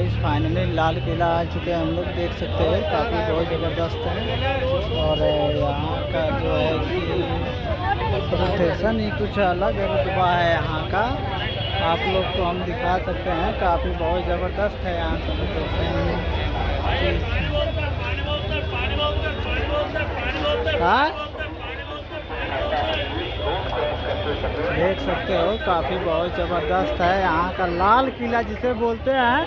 Guys finally Lal Qila आ चुके हैं हम लोग, देख सकते हैं काफ़ी बहुत ज़बरदस्त है। और यहाँ का जो है कि प्रोटेक्शन ही कुछ अलग रुतबा है यहाँ का, आप लोग को हम दिखा सकते हैं। काफ़ी बहुत ज़बरदस्त है यहाँ का प्रोटेक्शन। हाँ देख सकते हो काफ़ी बहुत ज़बरदस्त है यहाँ का लाल किला जिसे बोलते हैं।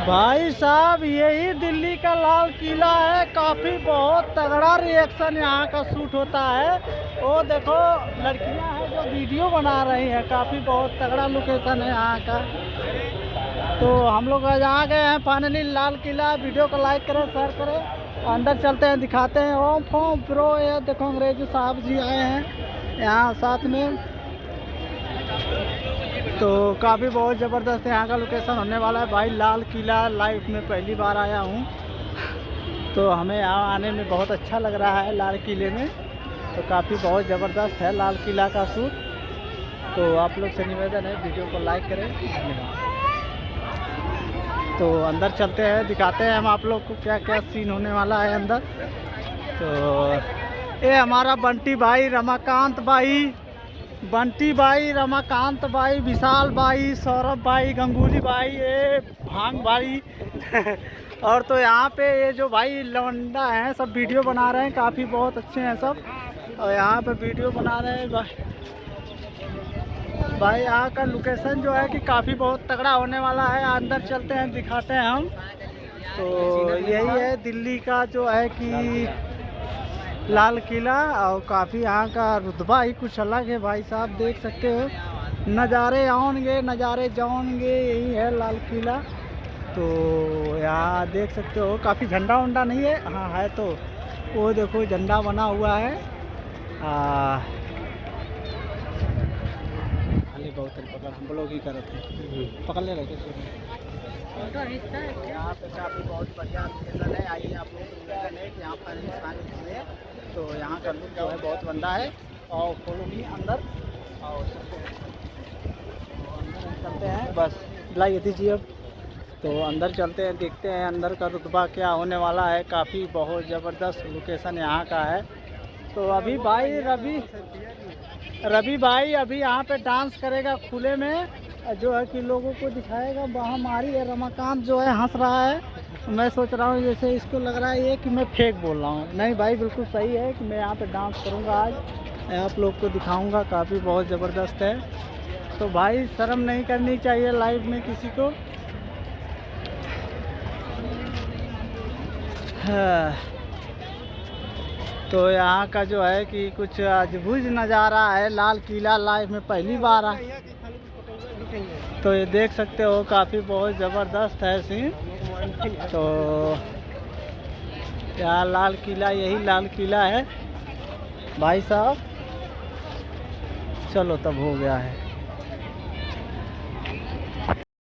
भाई साहब यही दिल्ली का लाल किला है। काफ़ी बहुत तगड़ा रिएक्शन यहाँ का शूट होता है। वो देखो लड़कियाँ हैं जो वीडियो बना रही हैं, काफ़ी बहुत तगड़ा लोकेशन है यहाँ का। तो हम लोग आज आ गए हैं फाइनली लाल किला। वीडियो को लाइक करें, शेयर करें, अंदर चलते हैं दिखाते हैं। ओम फोम प्रो, ये देखो अंग्रेजी साहब जी आए हैं यहाँ साथ में। तो काफ़ी बहुत ज़बरदस्त है यहाँ का लोकेशन होने वाला है। भाई लाल किला लाइफ में पहली बार आया हूँ, तो हमें यहाँ आने में बहुत अच्छा लग रहा है लाल किले में। तो काफ़ी बहुत ज़बरदस्त है लाल किला का शूट। तो आप लोग से निवेदन है वीडियो को लाइक करें, धन्यवाद। तो अंदर चलते हैं दिखाते हैं हम आप लोग को क्या क्या सीन होने वाला है अंदर। तो ये हमारा बंटी भाई, रमाकांत भाई, बंटी भाई, रमाकांत भाई, विशाल भाई, सौरभ भाई, गंगूली भाई, ये भांग भाई और तो यहाँ पे ये जो भाई लवंडा हैं सब वीडियो बना रहे हैं, काफ़ी बहुत अच्छे हैं सब। और यहाँ पे वीडियो बना रहे हैं भाई यहाँ का लोकेशन जो है कि काफ़ी बहुत तगड़ा होने वाला है। अंदर चलते हैं दिखाते हैं हम। तो यही है दिल्ली का जो है कि लाल किला, और काफ़ी यहाँ का रुतबा ही कुछ अलग है भाई साहब, देख सकते हो। नज़ारे आएंगे नज़ारे जाओगे, यही है लाल किला। तो यहाँ देख सकते हो काफ़ी झंडा वंडा नहीं है, हाँ है तो वो देखो झंडा बना हुआ है। बहुत पकड़ हम लोग ही करे थे, पकड़ ले रहे यहाँ पे काफ़ी बहुत बढ़िया लोकेशन है। आइए आप लोग निवेदन है कि यहाँ पर इंसान हुए, तो यहाँ का लुक जो है बहुत बंदा है। और फॉलो भी अंदर और अंदर चलते हैं, बस लाइए दीजिए अब। तो अंदर चलते हैं देखते हैं अंदर का रुतबा क्या होने वाला है। काफ़ी बहुत ज़बरदस्त लोकेशन यहाँ का है। तो अभी भाई रवि भाई अभी यहाँ पे डांस करेगा खुले में, जो है कि लोगों को दिखाएगा। वहाँ हमारी रमाकांत जो है हंस रहा है। मैं सोच रहा हूँ जैसे इसको लग रहा है ये कि मैं फेक बोल रहा हूँ। नहीं भाई बिल्कुल सही है कि मैं यहाँ पे डांस करूँगा आज, आप लोग को दिखाऊँगा। काफ़ी बहुत ज़बरदस्त है। तो भाई शर्म नहीं करनी चाहिए लाइव में किसी को। हाँ। तो यहाँ का जो है कि कुछ अद्भुत नज़ारा है, लाल किला लाइफ में पहली बार आ। तो ये देख सकते हो काफ़ी बहुत ज़बरदस्त है सीन। तो यहाँ लाल किला, यही लाल किला है भाई साहब। चलो तब हो गया है।